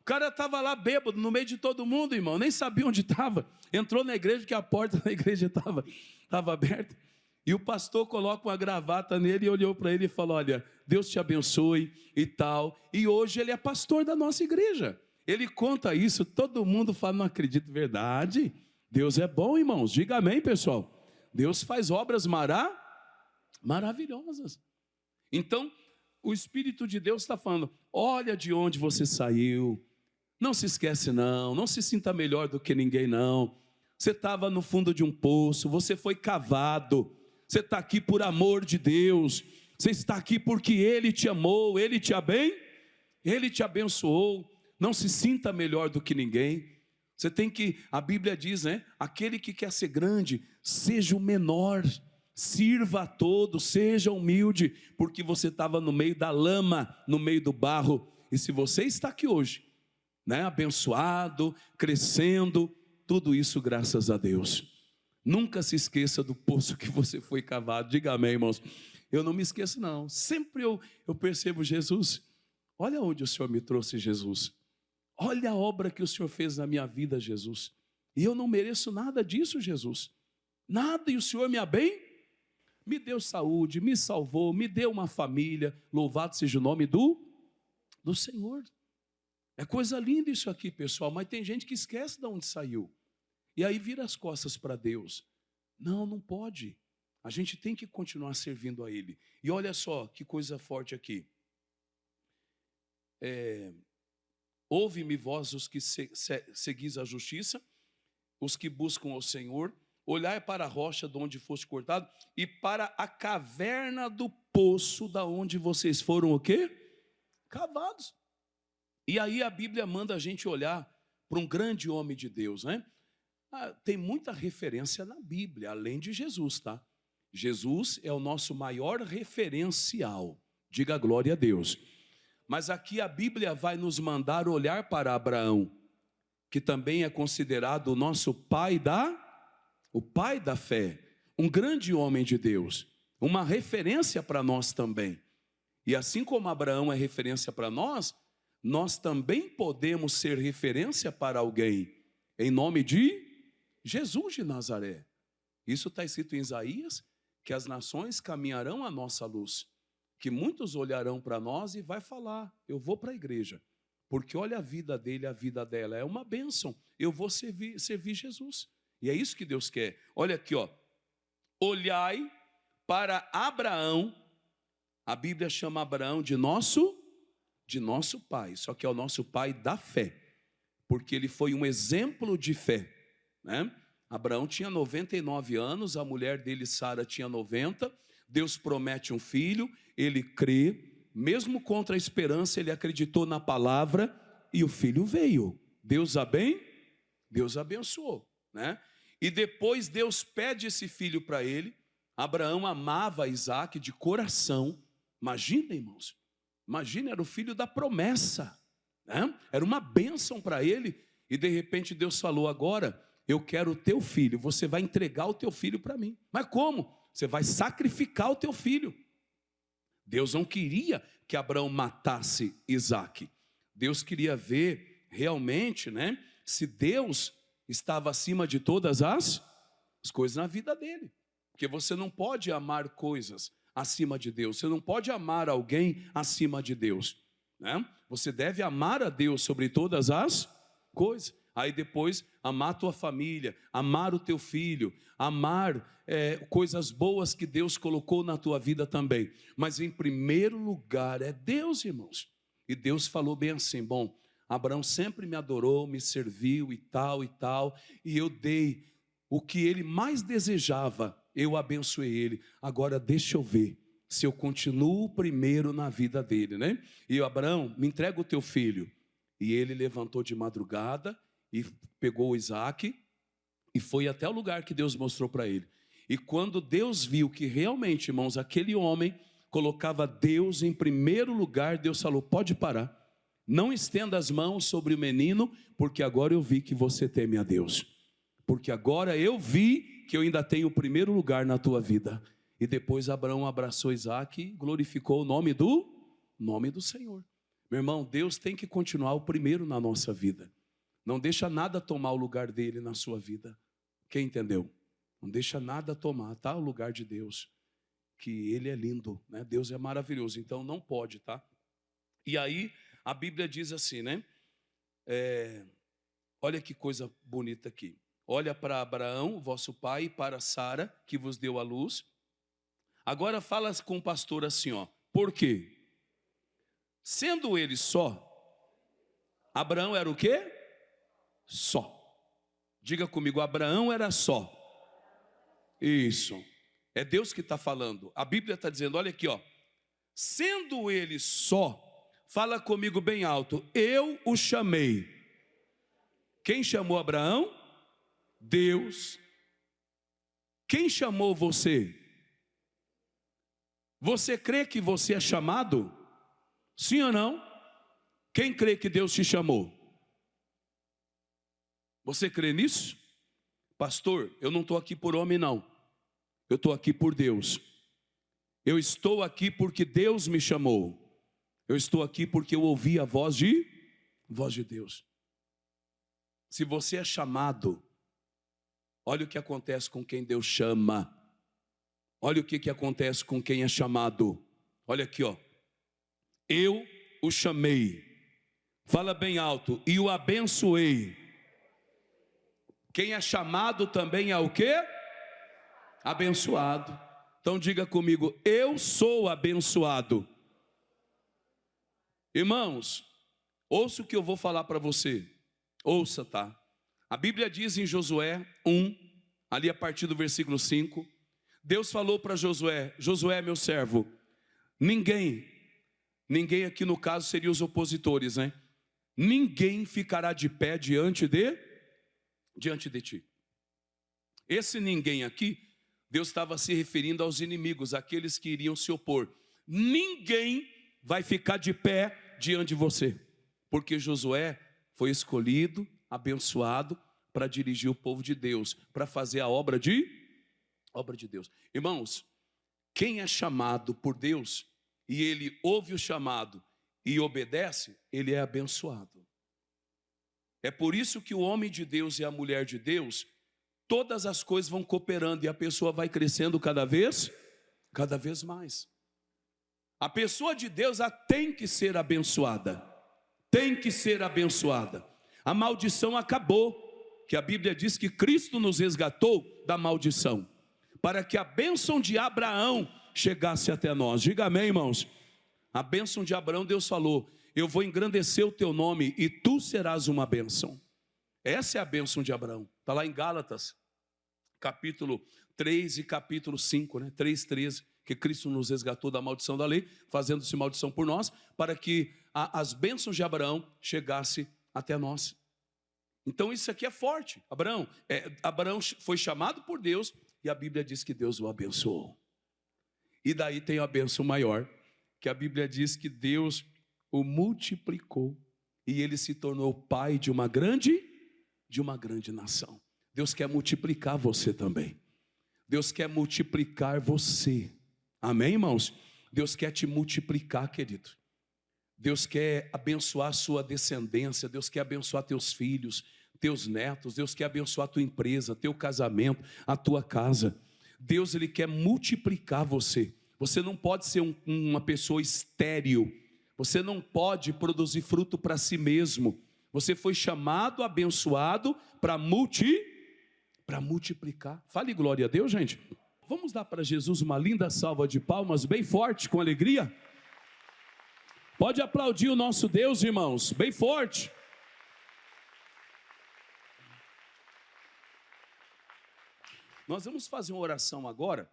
O cara estava lá bêbado, no meio de todo mundo, irmão, nem sabia onde estava. Entrou na igreja, que a porta da igreja estava aberta. E o pastor coloca uma gravata nele e olhou para ele e falou: olha, Deus te abençoe e tal. E hoje ele é pastor da nossa igreja. Ele conta isso, todo mundo fala: não acredito, verdade? Deus é bom, irmãos, diga amém, pessoal. Deus faz obras maravilhosas. Então, o Espírito de Deus está falando: olha de onde você saiu, não se esquece não se sinta melhor do que ninguém não. Você estava no fundo de um poço, você foi cavado, você está aqui por amor de Deus, você está aqui porque Ele te amou, Ele te abençoou. Não se sinta melhor do que ninguém. Você tem que, a Bíblia diz, né? Aquele que quer ser grande, seja o menor. Sirva a todos, seja humilde, porque você estava no meio da lama, no meio do barro. E se você está aqui hoje, né, abençoado, crescendo, tudo isso graças a Deus. Nunca se esqueça do poço que você foi cavado. Diga amém, irmãos. Eu não me esqueço não. Sempre eu percebo Jesus. Olha onde o Senhor me trouxe, Jesus. Olha a obra que o Senhor fez na minha vida, Jesus. E eu não mereço nada disso, Jesus. Nada, e o Senhor me deu saúde, me salvou, me deu uma família. Louvado seja o nome do Senhor. É coisa linda isso aqui, pessoal, mas tem gente que esquece de onde saiu. E aí vira as costas para Deus. Não pode. A gente tem que continuar servindo a Ele. E olha só que coisa forte aqui. Ouve-me vós os que seguis a justiça, os que buscam ao Senhor. Olhai para a rocha de onde foste cortado e para a caverna do poço da onde vocês foram o quê? Cavados. E aí a Bíblia manda a gente olhar para um grande homem de Deus, né? Tem muita referência na Bíblia, além de Jesus, tá? Jesus é o nosso maior referencial. Diga glória a Deus. Mas aqui a Bíblia vai nos mandar olhar para Abraão, que também é considerado o nosso pai da fé, um grande homem de Deus, uma referência para nós também. E assim como Abraão é referência para nós, nós também podemos ser referência para alguém, em nome de Jesus de Nazaré. Isso está escrito em Isaías, que as nações caminharão à nossa luz, que muitos olharão para nós e vai falar, eu vou para a igreja, porque olha a vida dele, a vida dela, é uma bênção, eu vou servir Jesus. E é isso que Deus quer. Olha aqui, ó. Olhai para Abraão, a Bíblia chama Abraão de nosso pai, só que é o nosso pai da fé, porque ele foi um exemplo de fé, né? Abraão tinha 99 anos, a mulher dele, Sara, tinha 90, Deus promete um filho, ele crê, mesmo contra a esperança, ele acreditou na palavra e o filho veio. Deus abençoou, né? E depois Deus pede esse filho para ele. Abraão amava Isaac de coração. Imagina, irmãos, imagina, era o filho da promessa, né? Era uma bênção para ele. E de repente Deus falou, agora eu quero o teu filho, você vai entregar o teu filho para mim. Mas como? Você vai sacrificar o teu filho. Deus não queria que Abraão matasse Isaac. Deus queria ver realmente, né, se Deus estava acima de todas as coisas na vida dele. Porque você não pode amar coisas acima de Deus. Você não pode amar alguém acima de Deus, né? Você deve amar a Deus sobre todas as coisas. Aí depois amar a tua família, amar o teu filho, amar coisas boas que Deus colocou na tua vida também. Mas em primeiro lugar é Deus, irmãos. E Deus falou bem assim, bom, Abraão sempre me adorou, me serviu e tal, e eu dei o que ele mais desejava, eu abençoei ele. Agora deixa eu ver se eu continuo primeiro na vida dele, né? E Abraão, me entrega o teu filho. E ele levantou de madrugada e pegou o Isaac e foi até o lugar que Deus mostrou para ele. E quando Deus viu que realmente, irmãos, aquele homem colocava Deus em primeiro lugar, Deus falou, pode parar. Não estenda as mãos sobre o menino, porque agora eu vi que você teme a Deus. Porque agora eu vi que eu ainda tenho o primeiro lugar na tua vida. E depois Abraão abraçou Isaac e glorificou o nome do Senhor. Meu irmão, Deus tem que continuar o primeiro na nossa vida. Não deixa nada tomar o lugar dele na sua vida. Quem entendeu? Não deixa nada tomar, tá? O lugar de Deus. Que ele é lindo, né? Deus é maravilhoso, então não pode, tá? E aí a Bíblia diz assim, né? Olha que coisa bonita aqui. Olha para Abraão, vosso pai, e para Sara, que vos deu a luz. Agora fala com o pastor assim, ó. Por quê? Sendo ele só, Abraão era o quê? Só. Diga comigo, Abraão era só. Isso. É Deus que está falando. A Bíblia está dizendo, olha aqui, ó. Sendo ele só, fala comigo bem alto, eu o chamei. Quem chamou Abraão? Deus. Quem chamou você? Você crê que você é chamado? Sim ou não? Quem crê que Deus te chamou? Você crê nisso? Pastor, eu não estou aqui por homem não. Eu estou aqui por Deus. Eu estou aqui porque Deus me chamou. Eu estou aqui porque eu ouvi a voz de Deus. Se você é chamado, olha o que acontece com quem Deus chama. Olha o que acontece com quem é chamado. Olha aqui, ó. Eu o chamei. Fala bem alto. E o abençoei. Quem é chamado também é o quê? Abençoado. Então diga comigo, eu sou abençoado. Irmãos, ouça o que eu vou falar para você. Ouça, tá? A Bíblia diz em Josué 1, ali a partir do versículo 5, Deus falou para Josué, Josué meu servo, ninguém aqui no caso seria os opositores, né? Ninguém ficará de pé diante de ti. Esse ninguém aqui, Deus estava se referindo aos inimigos, aqueles que iriam se opor. Ninguém vai ficar de pé diante de você, porque Josué foi escolhido, abençoado, para dirigir o povo de Deus, para fazer a obra de Deus. Irmãos, quem é chamado por Deus e ele ouve o chamado e obedece, ele é abençoado. É por isso que o homem de Deus e a mulher de Deus, todas as coisas vão cooperando e a pessoa vai crescendo cada vez mais. A pessoa de Deus, ela tem que ser abençoada. Tem que ser abençoada. A maldição acabou, que a Bíblia diz que Cristo nos resgatou da maldição, para que a bênção de Abraão chegasse até nós. Diga amém, irmãos. A bênção de Abraão, Deus falou: eu vou engrandecer o teu nome e tu serás uma bênção. Essa é a bênção de Abraão. Está lá em Gálatas, capítulo 3 e capítulo 5, 3:13, que Cristo nos resgatou da maldição da lei, fazendo-se maldição por nós, para que as bênçãos de Abraão chegassem até nós. Então isso aqui é forte. Abraão foi chamado por Deus e a Bíblia diz que Deus o abençoou. E daí tem a bênção maior, que a Bíblia diz que Deus o multiplicou e ele se tornou pai de uma grande nação. Deus quer multiplicar você também. Deus quer multiplicar você. Amém, irmãos? Deus quer te multiplicar, querido. Deus quer abençoar a sua descendência. Deus quer abençoar teus filhos, teus netos. Deus quer abençoar a tua empresa, teu casamento, a tua casa. Deus, ele quer multiplicar você. Você não pode ser uma pessoa estéril. Você não pode produzir fruto para si mesmo. Você foi chamado, abençoado para multiplicar. Fale glória a Deus, gente. Vamos dar para Jesus uma linda salva de palmas, bem forte, com alegria. Pode aplaudir o nosso Deus, irmãos, bem forte. Nós vamos fazer uma oração agora,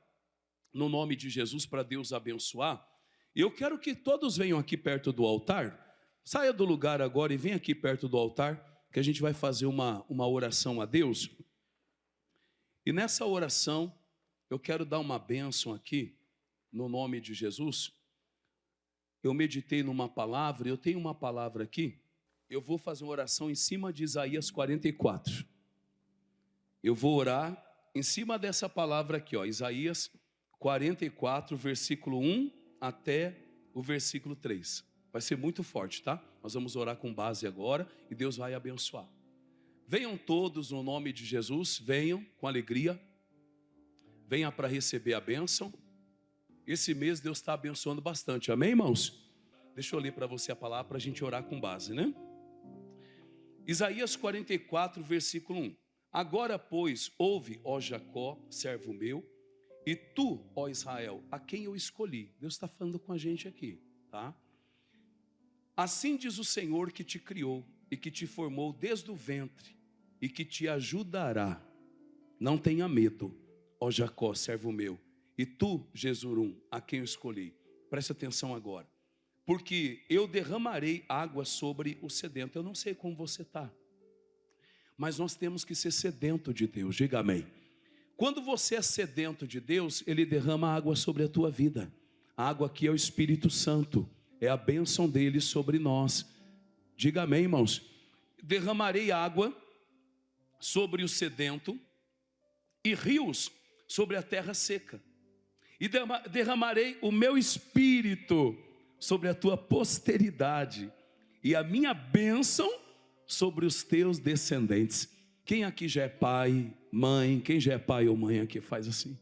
no nome de Jesus, para Deus abençoar. E eu quero que todos venham aqui perto do altar. Saia do lugar agora e venha aqui perto do altar, que a gente vai fazer uma oração a Deus. E nessa oração, eu quero dar uma bênção aqui, no nome de Jesus. Eu meditei numa palavra, eu tenho uma palavra aqui. Eu vou fazer uma oração em cima de Isaías 44. Eu vou orar em cima dessa palavra aqui, ó, Isaías 44, versículo 1 até o versículo 3. Vai ser muito forte, tá? Nós vamos orar com base agora e Deus vai abençoar. Venham todos no nome de Jesus, venham com alegria. Venha para receber a bênção. Esse mês Deus está abençoando bastante, amém, irmãos? Deixa eu ler para você a palavra para a gente orar com base, né? Isaías 44, versículo 1. Agora, pois, ouve, ó Jacó, servo meu, e tu, ó Israel, a quem eu escolhi. Deus está falando com a gente aqui, tá? Assim diz o Senhor que te criou e que te formou desde o ventre e que te ajudará. Não tenha medo, ó Jacó, servo meu, e tu, Jesurum, a quem eu escolhi. Preste atenção agora. Porque eu derramarei água sobre o sedento. Eu não sei como você está, mas nós temos que ser sedento de Deus. Diga amém. Quando você é sedento de Deus, Ele derrama água sobre a tua vida. A água aqui é o Espírito Santo. É a bênção dele sobre nós. Diga amém, irmãos. Derramarei água sobre o sedento e rios sobre a terra seca. E derramarei o meu espírito sobre a tua posteridade e a minha bênção sobre os teus descendentes. Quem aqui já é pai, mãe? Quem já é pai ou mãe aqui faz assim?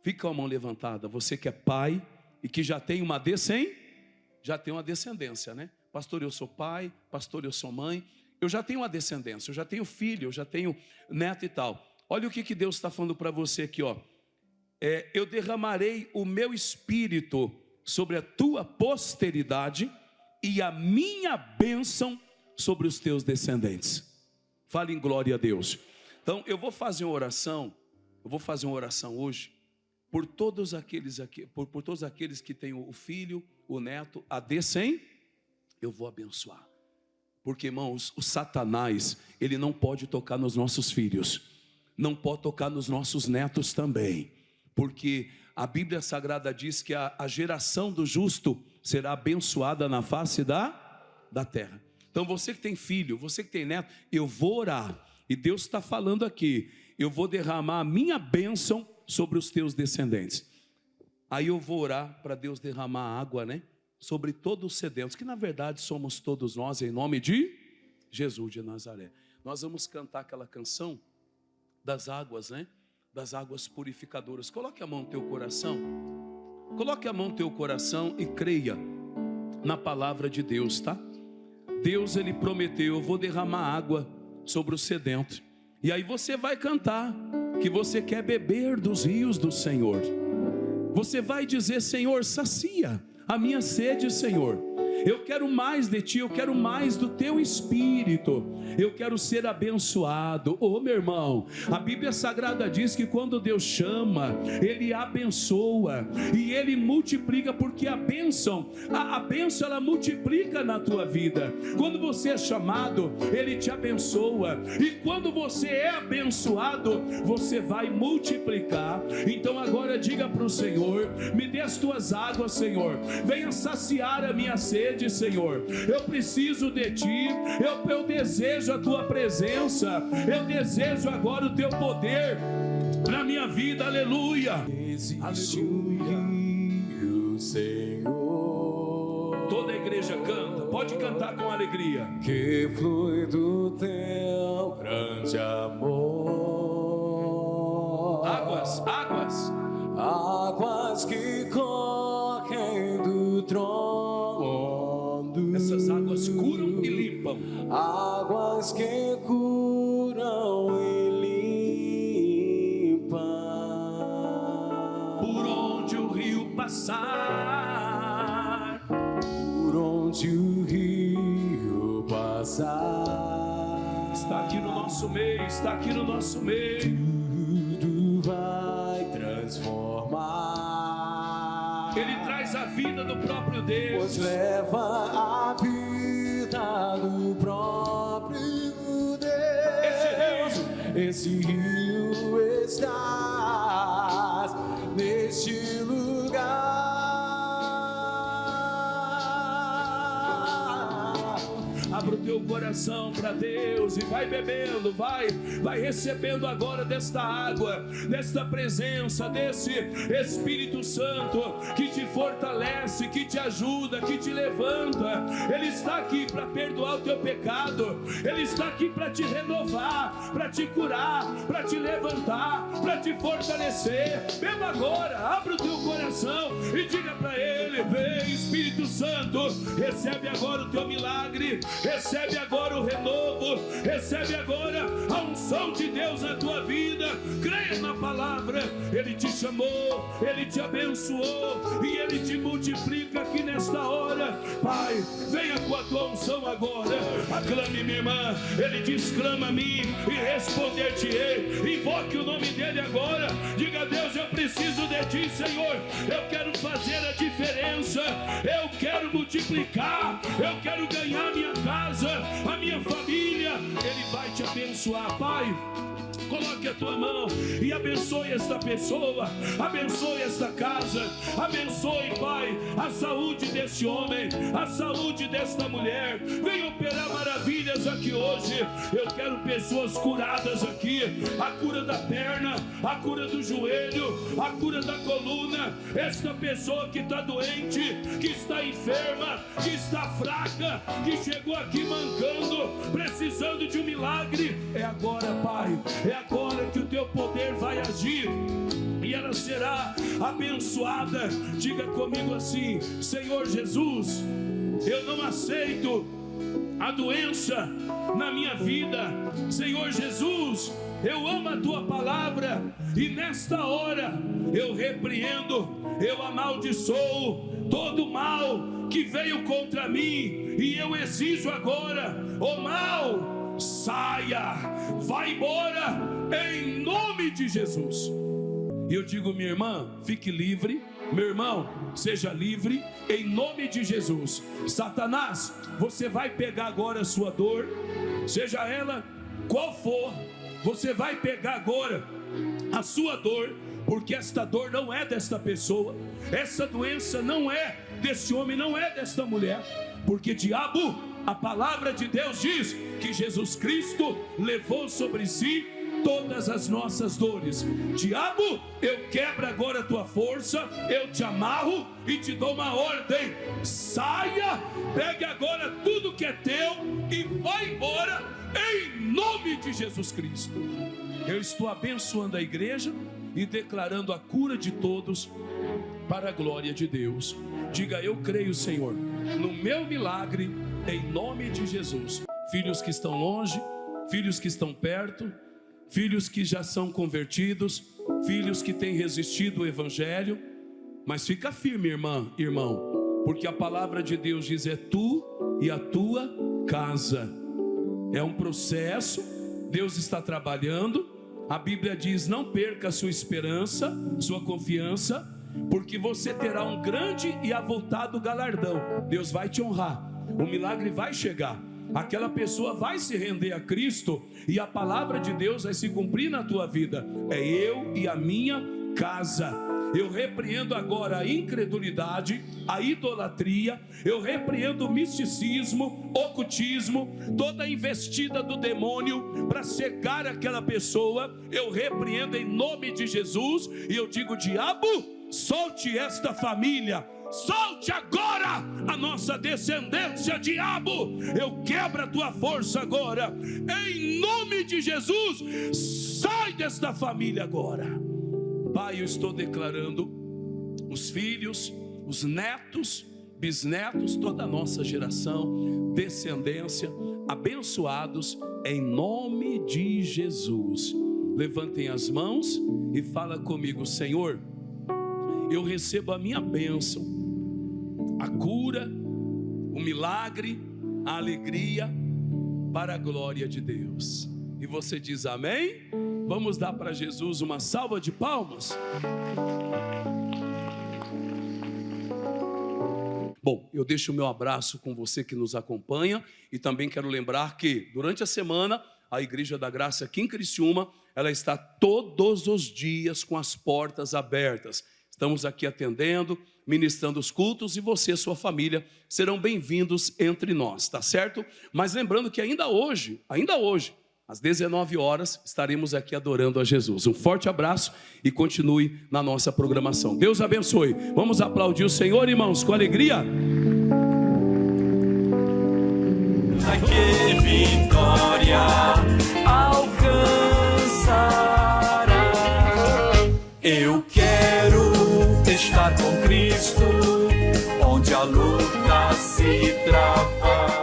Fica com a mão levantada. Você que é pai e que já tem uma descendência, né? Pastor, eu sou pai. Pastor, eu sou mãe. Eu já tenho uma descendência. Eu já tenho filho. Eu já tenho neto e tal. Olha o que Deus está falando para você aqui, ó. Eu derramarei o meu espírito sobre a tua posteridade e a minha bênção sobre os teus descendentes. Fale em glória a Deus. Então eu vou fazer uma oração. Eu vou fazer uma oração hoje por todos aqueles aqui, por todos aqueles que têm o filho, o neto, a descendência. Eu vou abençoar. Porque, irmãos, o Satanás, ele não pode tocar nos nossos filhos, não pode tocar nos nossos netos também, porque a Bíblia Sagrada diz que a geração do justo será abençoada na face da terra. Então você que tem filho, você que tem neto, eu vou orar, e Deus está falando aqui, eu vou derramar a minha bênção sobre os teus descendentes. Aí eu vou orar para Deus derramar água, né? Sobre todos os sedentos, que na verdade somos todos nós, em nome de Jesus de Nazaré. Nós vamos cantar aquela canção das águas, né? Das águas purificadoras. Coloque a mão no teu coração. Coloque a mão no teu coração e creia na palavra de Deus, tá? Deus, Ele prometeu, eu vou derramar água sobre o sedento. E aí você vai cantar que você quer beber dos rios do Senhor. Você vai dizer: Senhor, sacia a minha sede, Senhor. Eu quero mais de Ti, eu quero mais do Teu Espírito. Eu quero ser abençoado. Oh, meu irmão, a Bíblia Sagrada diz que quando Deus chama, Ele abençoa e Ele multiplica, porque a bênção ela multiplica na tua vida. Quando você é chamado, Ele te abençoa, e quando você é abençoado, você vai multiplicar. Então agora diga para o Senhor: me dê as Tuas águas, Senhor, venha saciar a minha sede, Senhor. Eu preciso de Ti, eu desejo a Tua presença, eu desejo agora o Teu poder na minha vida, aleluia. Existe um rio, Senhor, Toda a igreja canta, pode cantar com alegria, que flui do Teu grande amor. águas, águas, Águas que correm do trono. essas águas curam e limpam. Águas que curam e limpam. Por onde o rio passar, Por onde o rio passar, está aqui no nosso meio, está aqui no nosso meio. tudo vai transformar. Ele traz a vida do próprio Pois Deus. leva a vida do próprio Deus. Esse rio está neste lugar. Abra o teu coração para Deus e vai bebendo, vai recebendo agora desta água, desta presença, desse Espírito Santo que te fortalece, que te ajuda, que te levanta. Ele está aqui para perdoar o teu pecado, Ele está aqui para te renovar, para te curar, para te levantar, para te fortalecer. Beba agora, abra o teu coração e diga para Ele: vem Espírito Santo, recebe agora o teu milagre, recebe agora o renovo, recebe agora a unção de Deus na tua vida. Creia na palavra. Ele te chamou, Ele te abençoou e Ele te multiplica aqui nesta hora. Pai, venha com a tua unção agora. Aclame, minha irmã. Ele diz: clama a mim e responder-te-ei. Invoque o nome dele agora. Diga: Deus, eu preciso de ti, Senhor. Eu quero fazer a diferença, eu quero multiplicar, eu quero ganhar minha casa, a minha família. Ele vai te abençoar, Pai. Coloque a tua mão e abençoe esta pessoa, abençoe esta casa, abençoe, Pai, a saúde desse homem, a saúde desta mulher. Venha operar maravilhas aqui hoje. Eu quero pessoas curadas aqui, a cura da perna, a cura do joelho, a cura da coluna. Esta pessoa que está doente, que está enferma, que está fraca, que chegou aqui mancando, precisando de um milagre, é agora, Pai, é agora que o teu poder vai agir e ela será abençoada. Diga comigo assim: Senhor Jesus, eu não aceito a doença na minha vida. Senhor Jesus, eu amo a tua palavra e nesta hora eu repreendo, eu amaldiçoo todo mal que veio contra mim e eu exijo agora: o mal saia, vai embora em nome de Jesus. E eu digo: minha irmã, fique livre, meu irmão, seja livre em nome de Jesus. Satanás, você vai pegar agora a sua dor, seja ela qual for, você vai pegar agora a sua dor, porque esta dor não é desta pessoa, essa doença não é desse homem, não é desta mulher, porque diabo, a palavra de Deus diz que Jesus Cristo levou sobre si todas as nossas dores. Diabo, eu quebro agora a tua força, eu te amarro e te dou uma ordem: saia, pegue agora tudo que é teu e vai embora, em nome de Jesus Cristo. Eu estou abençoando a igreja e declarando a cura de todos para a glória de Deus. Diga: eu creio, Senhor, no meu milagre, em nome de Jesus. Filhos que estão longe, filhos que estão perto, filhos que já são convertidos, filhos que têm resistido ao evangelho, mas fica firme, irmão, porque a palavra de Deus diz: é tu e a tua casa. É um processo, Deus está trabalhando. A Bíblia diz: não perca a sua esperança, sua confiança, porque você terá um grande e avultado galardão. Deus vai te honrar, o milagre vai chegar, aquela pessoa vai se render a Cristo e a palavra de Deus vai se cumprir na tua vida. É eu e a minha casa. Eu repreendo agora a incredulidade, a idolatria, eu repreendo o misticismo, ocultismo, toda a investida do demônio para cegar aquela pessoa. Eu repreendo em nome de Jesus e eu digo: diabo, solte esta família, solte agora a nossa descendência. Diabo, eu quebro a tua força agora, em nome de Jesus. Sai desta família agora. Pai, eu estou declarando os filhos, os netos, bisnetos, toda a nossa geração, descendência, abençoados em nome de Jesus. Levantem as mãos e fala comigo: Senhor, eu recebo a minha bênção, a cura, o milagre, a alegria, para a glória de Deus. E você diz amém? Vamos dar para Jesus uma salva de palmas? Bom, eu deixo o meu abraço com você que nos acompanha e também quero lembrar que durante a semana a Igreja da Graça aqui em Criciúma, ela está todos os dias com as portas abertas. Estamos aqui atendendo, ministrando os cultos e você e sua família serão bem-vindos entre nós, tá certo? Mas lembrando que ainda hoje, às 19 horas, estaremos aqui adorando a Jesus. Um forte abraço e continue na nossa programação. Deus abençoe. Vamos aplaudir o Senhor, irmãos, com alegria. Que vitória alcançará. Eu quero estar com Cristo, onde a luta se trava.